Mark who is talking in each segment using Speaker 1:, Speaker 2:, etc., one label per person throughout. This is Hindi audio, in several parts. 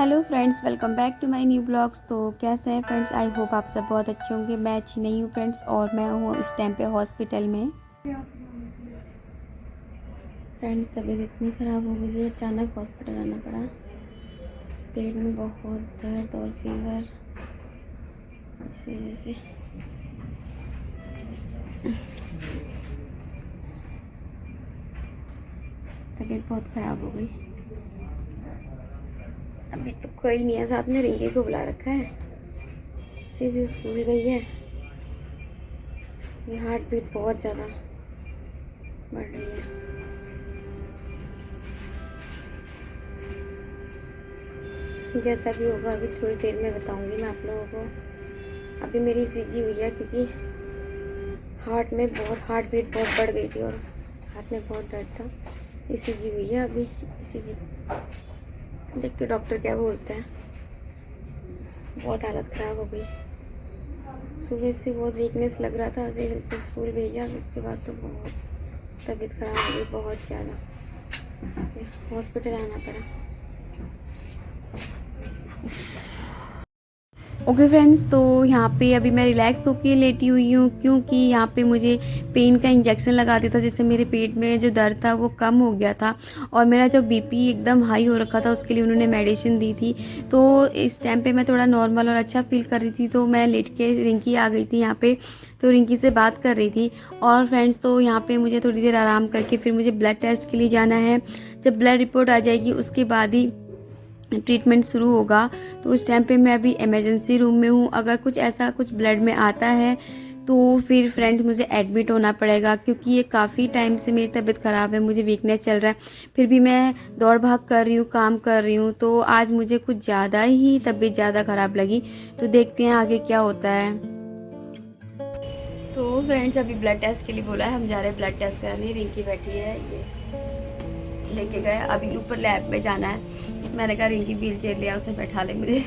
Speaker 1: Hello friends, welcome back to my new blogs. तो कैसे हैं फ्रेंड्स? आई होप आप सब बहुत अच्छे होंगे। मैं अच्छी नहीं हूँ फ्रेंड्स, और मैं हूँ इस टाइम पे हॉस्पिटल में। फ्रेंड्स, तबीयत इतनी ख़राब हो गई है, अचानक हॉस्पिटल आना पड़ा। पेट में बहुत दर्द और फीवर, इस वजह से तबीयत बहुत ख़राब हो गई। अभी तो कोई नहीं है साथ में, रिंकी को बुला रखा है। सीजू स्कूल गई है। ये हार्ट बीट बहुत ज़्यादा बढ़ रही है। जैसा भी होगा अभी थोड़ी देर में बताऊंगी मैं आप लोगों को। अभी मेरी सीजी हुई है क्योंकि हार्ट बीट बहुत बढ़ गई थी और हाथ में बहुत दर्द था। ईसीजी हुई है अभी। ईसीजी देख के डॉक्टर क्या बोलते हैं। बहुत हालत ख़राब हो गई। सुबह से बहुत वीकनेस लग रहा था, ऐसे तो स्कूल भेजा, उसके बाद तो बहुत तबीयत ख़राब हो गई, बहुत ज़्यादा। हॉस्पिटल आना पड़ा। ओके फ्रेंड्स, तो यहाँ पे अभी मैं रिलैक्स होके लेटी हुई हूँ क्योंकि यहाँ पे मुझे पेन का इंजेक्शन लगा दिया था, जिससे मेरे पेट में जो दर्द था वो कम हो गया था। और मेरा जो बीपी एकदम हाई हो रखा था, उसके लिए उन्होंने मेडिसिन दी थी। तो इस टाइम पे मैं थोड़ा नॉर्मल और अच्छा फील कर रही थी, तो मैं लेट के रिंकी आ गई थी यहाँ पे। तो रिंकी से बात कर रही थी। और फ्रेंड्स, तो यहाँ पे मुझे थोड़ी देर आराम करके फिर मुझे ब्लड टेस्ट के लिए जाना है। जब ब्लड रिपोर्ट आ जाएगी उसके बाद ही ट्रीटमेंट शुरू होगा। तो उस टाइम पे मैं अभी इमरजेंसी रूम में हूँ। अगर कुछ ब्लड में आता है तो फिर फ्रेंड्स मुझे एडमिट होना पड़ेगा, क्योंकि ये काफ़ी टाइम से मेरी तबीयत ख़राब है, मुझे वीकनेस चल रहा है। फिर भी मैं दौड़ भाग कर रही हूँ, काम कर रही हूँ। तो आज मुझे कुछ ज़्यादा ही तबीयत ज़्यादा ख़राब लगी। तो देखते हैं आगे क्या होता है। तो फ्रेंड्स, अभी ब्लड टेस्ट के लिए बोला है, हम जा रहे हैं ब्लड टेस्ट कराने। रिंकी बैठी है, ये लेके गए। अभी ऊपर लैब में जाना है। मैंने कहा रिंकी व्हील चेयर लिया, उसे बैठा ले, मुझे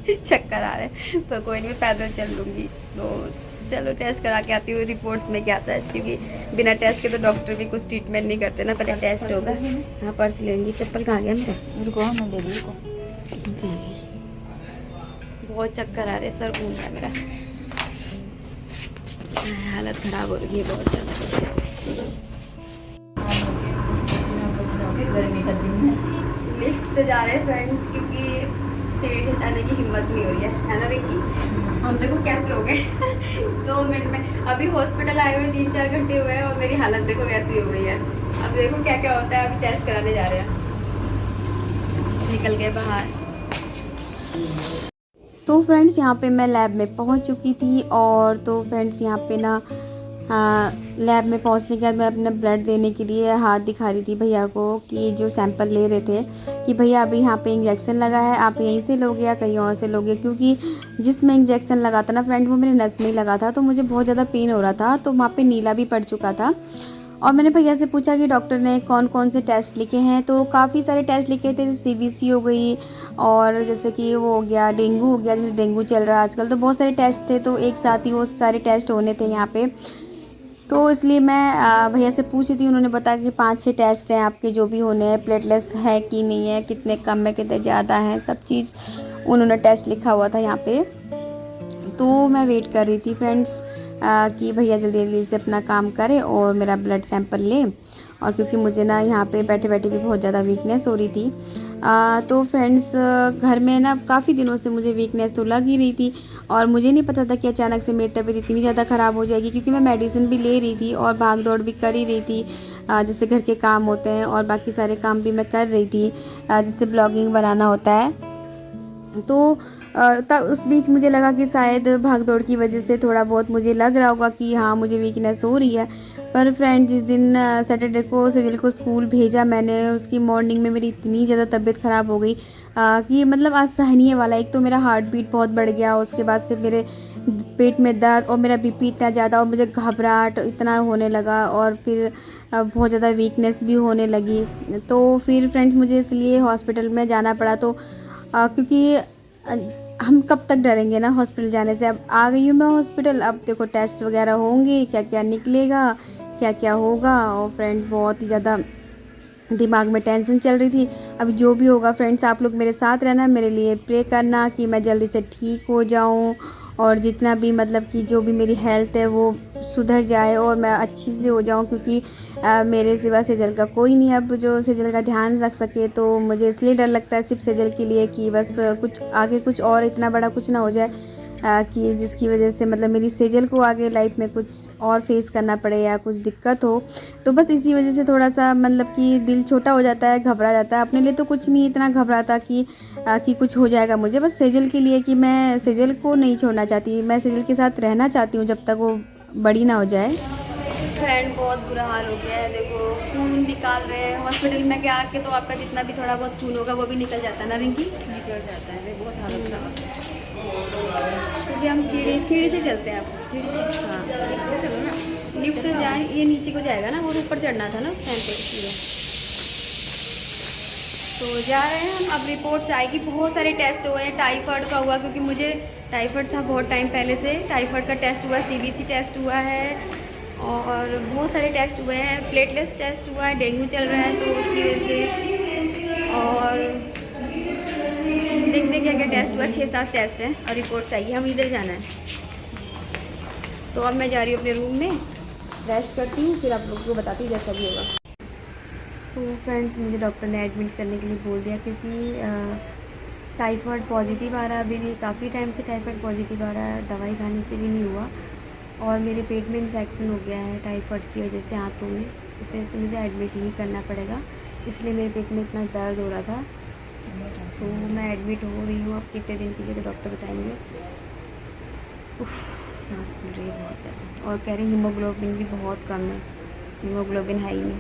Speaker 1: चक्कर आ रहे हैं। पर कोई नहीं, मैं पैदल चल लूँगी। तो चलो टेस्ट करा के आती हूँ, रिपोर्ट्स में क्या आता है, क्योंकि बिना टेस्ट के तो डॉक्टर भी कुछ ट्रीटमेंट नहीं करते ना। पहले टेस्ट होगा। हाँ, पर्स लेंगी। चप्पल कहाँ गया मेरा? रुको, मैं दे दी को। बहुत चक्कर आ रहे, सर घूम रहा है मेरा, हालत ख़राब हो रही है बहुत ज़्यादा। गर्मी का दिन है। लिफ्ट से जा रहे हैं फ्रेंड्स, क्योंकि सीढ़ी से जाने की हिम्मत नहीं हो रही है ना रिंकी? हम देखो कैसे हो गए 2 मिनट में। अभी हॉस्पिटल आए हुए 3-4 घंटे हुए हैं और मेरी हालत देखो वैसी हो गई है। अब देखो क्या क्या होता है। अभी टेस्ट कराने जा रहे हैं, निकल गए बाहर। तो फ्रेंड्स, यहाँ पे मैं लैब में पहुँच चुकी थी। और तो फ्रेंड्स, यहाँ पे ना लैब में पहुंचने के बाद मैं अपना ब्लड देने के लिए हाथ दिखा रही थी भैया को, कि जो सैंपल ले रहे थे, कि भैया अभी यहाँ पे इंजेक्शन लगा है, आप यहीं से लोगे या कहीं और से लोगे। क्योंकि जिसमें इंजेक्शन लगा था ना फ्रेंड, वो मेरे नस में ही लगा था, तो मुझे बहुत ज़्यादा पेन हो रहा था। तो वहाँ पे नीला भी पड़ चुका था। और मैंने भैया से पूछा कि डॉक्टर ने कौन कौन से टेस्ट लिखे हैं। तो काफ़ी सारे टेस्ट लिखे थे, जैसे CBC हो गई, और जैसे कि वो हो गया डेंगू हो गया, जैसे डेंगू चल रहा है आजकल। तो बहुत सारे टेस्ट थे, तो एक साथ ही वो सारे टेस्ट होने थे यहाँ पे। तो इसलिए मैं भैया से पूछी थी। उन्होंने बताया कि 5-6 टेस्ट हैं आपके, जो भी होने हैं, प्लेटलेट्स है कि नहीं है, कितने कम है कितने ज़्यादा हैं, सब चीज़ उन्होंने टेस्ट लिखा हुआ था यहाँ पे। तो मैं वेट कर रही थी फ्रेंड्स कि भैया जल्दी जल्दी से अपना काम करें और मेरा ब्लड सैंपल ले। और क्योंकि मुझे ना यहाँ पे बैठे बैठे भी बहुत ज़्यादा वीकनेस हो रही थी। तो फ्रेंड्स, घर में ना काफ़ी दिनों से मुझे वीकनेस तो लग ही रही थी। और मुझे नहीं पता था कि अचानक से मेरी तबीयत इतनी ज़्यादा ख़राब हो जाएगी, क्योंकि मैं मेडिसिन भी ले रही थी और भाग दौड़ भी कर ही रही थी। जैसे घर के काम होते हैं और बाकी सारे काम भी मैं कर रही थी, जैसे ब्लॉगिंग बनाना होता है। तो तब उस बीच मुझे लगा कि शायद भाग दौड़ की वजह से थोड़ा बहुत मुझे लग रहा होगा कि हाँ, मुझे वीकनेस हो रही है। पर फ्रेंड, जिस दिन सैटरडे को सजल को स्कूल भेजा मैंने, उसकी मॉर्निंग में मेरी इतनी ज़्यादा तबीयत ख़राब हो गई कि मतलब असहनीय वाला। एक तो मेरा हार्ट बीट बहुत बढ़ गया, उसके बाद से मेरे पेट में दर्द और मेरा बीपी इतना ज़्यादा, और मुझे घबराहट इतना होने लगा, और फिर बहुत ज़्यादा वीकनेस भी होने लगी। तो फिर फ्रेंड्स, मुझे इसलिए हॉस्पिटल में जाना पड़ा। तो क्योंकि हम कब तक डरेंगे ना हॉस्पिटल जाने से। अब आ गई हूँ मैं हॉस्पिटल, अब देखो टेस्ट वगैरह होंगे, क्या क्या निकलेगा, क्या क्या होगा। और फ्रेंड्स, बहुत ही ज़्यादा दिमाग में टेंशन चल रही थी। अभी जो भी होगा फ्रेंड्स, आप लोग मेरे साथ रहना, मेरे लिए प्रे करना कि मैं जल्दी से ठीक हो जाऊं और जितना भी मतलब कि जो भी मेरी हेल्थ है वो सुधर जाए और मैं अच्छी से हो जाऊं, क्योंकि मेरे सिवा सेजल का कोई नहीं अब जो सेजल का ध्यान रख सके। तो मुझे इसलिए डर लगता है सिर्फ सेजल के लिए कि बस कुछ आगे कुछ और इतना बड़ा कुछ ना हो जाए कि जिसकी वजह से मतलब मेरी सेजल को आगे लाइफ में कुछ और फेस करना पड़े या कुछ दिक्कत हो। तो बस इसी वजह से थोड़ा सा मतलब कि दिल छोटा हो जाता है, घबरा जाता है। अपने लिए तो कुछ नहीं इतना घबराता कि कुछ हो जाएगा मुझे, बस सेजल के लिए कि मैं सेजल को नहीं छोड़ना चाहती, मैं सेजल के साथ रहना चाहती हूँ जब तक वो बड़ी ना हो जाए। फ्रेंड बहुत बुरा हाल हो गया है, देखो खून निकाल रहे हैं हॉस्पिटल में क्या आके, तो आपका जितना भी थोड़ा बहुत खून होगा वो भी निकल जाता है ना रिंकी? निकल जाता है, बहुत हालत खराब है। तो हम सीढ़ी से चलते हैं, आप सीढ़ी से? हाँ लिफ्ट से चलो ना, लिफ्ट से जाए, ये नीचे को जाएगा ना, वो ऊपर चढ़ना था ना स्टैंड पे सीधे। तो जा रहे हैं हम, अब रिपोर्ट्स आएगी। बहुत सारे टेस्ट हुए हैं, टाइफाइड का हुआ क्योंकि मुझे टाइफाइड था बहुत टाइम पहले से, टाइफाइड का टेस्ट हुआ, CBC टेस्ट हुआ है और बहुत सारे टेस्ट हुए हैं, प्लेटलेट्स टेस्ट हुआ है, डेंगू चल रहा है तो उसकी वजह से, और देखते क्या क्या टेस्ट हुआ, 6-7 टेस्ट हैं और रिपोर्ट्स आई है। हम इधर जाना है, तो अब मैं जा रही हूँ अपने रूम में, रेस्ट करती हूँ, फिर आप लोगों को बताती हूँ जैसा भी होगा। तो फ्रेंड्स मुझे डॉक्टर ने एडमिट करने के लिए बोल दिया क्योंकि टाइफाइड पॉजिटिव आ रहा है, अभी भी काफ़ी टाइम से टाइफाइड पॉजिटिव आ रहा है, दवाई खाने से भी नहीं हुआ और मेरे पेट में इन्फेक्शन हो गया है टाइफाइड की वजह से, हाथों में, इस वजह से मुझे एडमिट ही करना पड़ेगा, इसलिए मेरे पेट में इतना दर्द हो रहा था। तो मैं एडमिट हो रही हूँ, अब कितने दिन के लिए तो डॉक्टर बताएंगे। सांस फूल रही है बहुत ज़्यादा और कह रही हीमोग्लोबिन भी बहुत कम है, हीमोग्लोबिन हाई में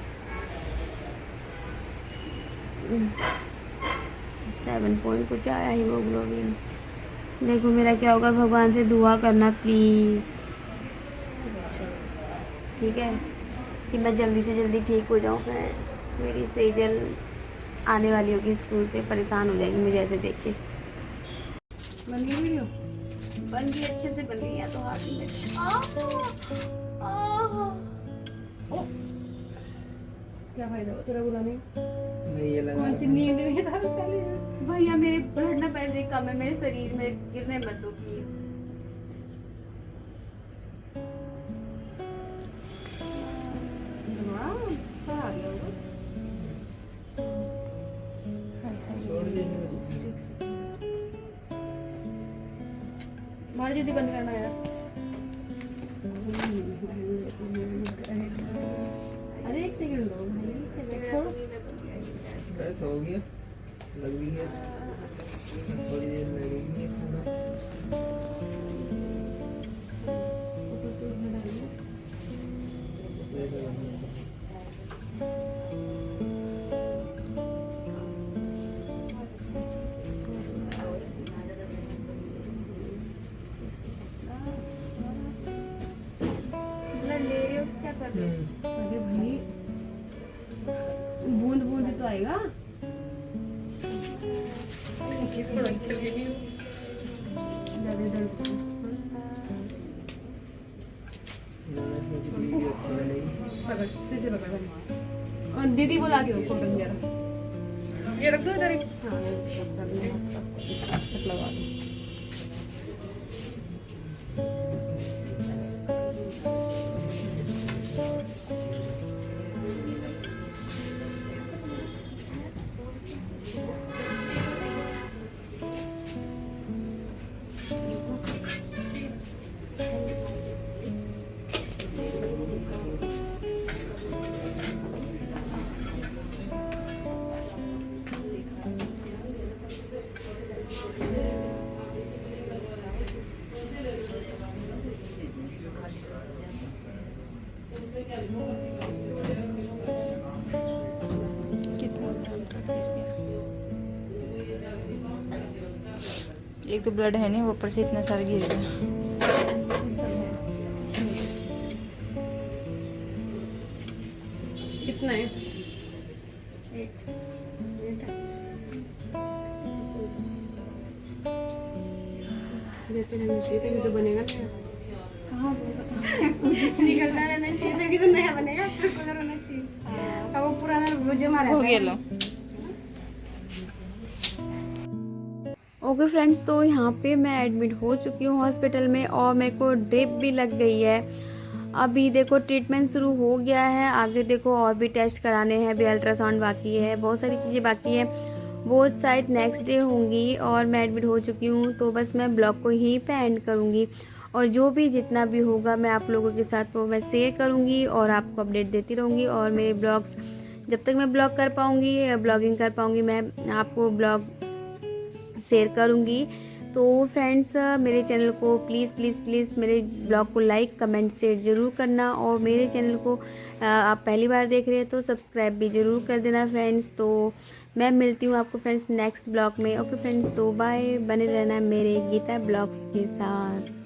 Speaker 1: 7 पॉइंट कुछ आया हीमोग्लोबिन। देखो मेरा क्या होगा, भगवान से दुआ करना प्लीज़, ठीक है, कि मैं जल्दी से जल्दी ठीक हो जाऊँ। फिर मेरी सेजल आने वाली होगी स्कूल से, परेशान हो जाएगी मुझे ऐसे देख के। बन गई वीडियो? बन गई, अच्छे से बन गई है तो हाथ में। क्या फायदा हो तेरा, बुरा नहीं ये लगा, कौन सी नींद में था पहले। भैया मेरे ब्लड ना पैसे कम है, मेरे शरीर में गिरने मत दो प्लीज। मार दीदी बंद करना यार। अरे एक सेकंड दो भाई, छोड़ो। बस हो गया, लग भी गया, थोड़ी देर लगेगी अरे भाई बूंद बूंद तो आएगा। दीदी बोला के फोटो जरा ये रख दो इधर। हाँ लगा दो।
Speaker 2: एक तो ब्लड है नहीं, ऊपर से इतना सारा गिर गया।
Speaker 1: कितना है? 8 देते रहना चाहिए तभी तो बनेगा। कहाँ निकलता रहना चाहिए तभी तो नया बनेगा, होना चाहिए। अब वो पुराना
Speaker 2: हो गेलो.
Speaker 1: ओके फ्रेंड्स, तो यहाँ पे मैं एडमिट हो चुकी हूँ हॉस्पिटल में और मेरे को ड्रिप भी लग गई है. अभी देखो ट्रीटमेंट शुरू हो गया है. आगे देखो और भी टेस्ट कराने हैं, अभी अल्ट्रासाउंड बाकी है, बहुत सारी चीज़ें बाकी हैं. वो शायद नेक्स्ट डे होंगी. और मैं एडमिट हो चुकी हूँ, तो बस मैं ब्लॉग को यहीं पे एंड करूँगी. और जो भी जितना भी होगा मैं आप लोगों के साथ वो मैं शेयर करूँगी और आपको अपडेट देती रहूँगी. और मेरे ब्लॉग्स जब तक मैं ब्लॉग कर पाऊँगी, ब्लॉगिंग कर पाऊँगी, मैं आपको ब्लॉग शेयर करूँगी. तो फ्रेंड्स, मेरे चैनल को प्लीज़ प्लीज़ प्लीज़ मेरे ब्लॉग को लाइक कमेंट शेयर ज़रूर करना. और मेरे चैनल को आप पहली बार देख रहे हैं तो सब्सक्राइब भी ज़रूर कर देना फ्रेंड्स. तो मैं मिलती हूँ आपको फ्रेंड्स नेक्स्ट ब्लॉग में. ओके फ्रेंड्स, तो बाय. बने रहना मेरे गीता ब्लॉग्स के साथ.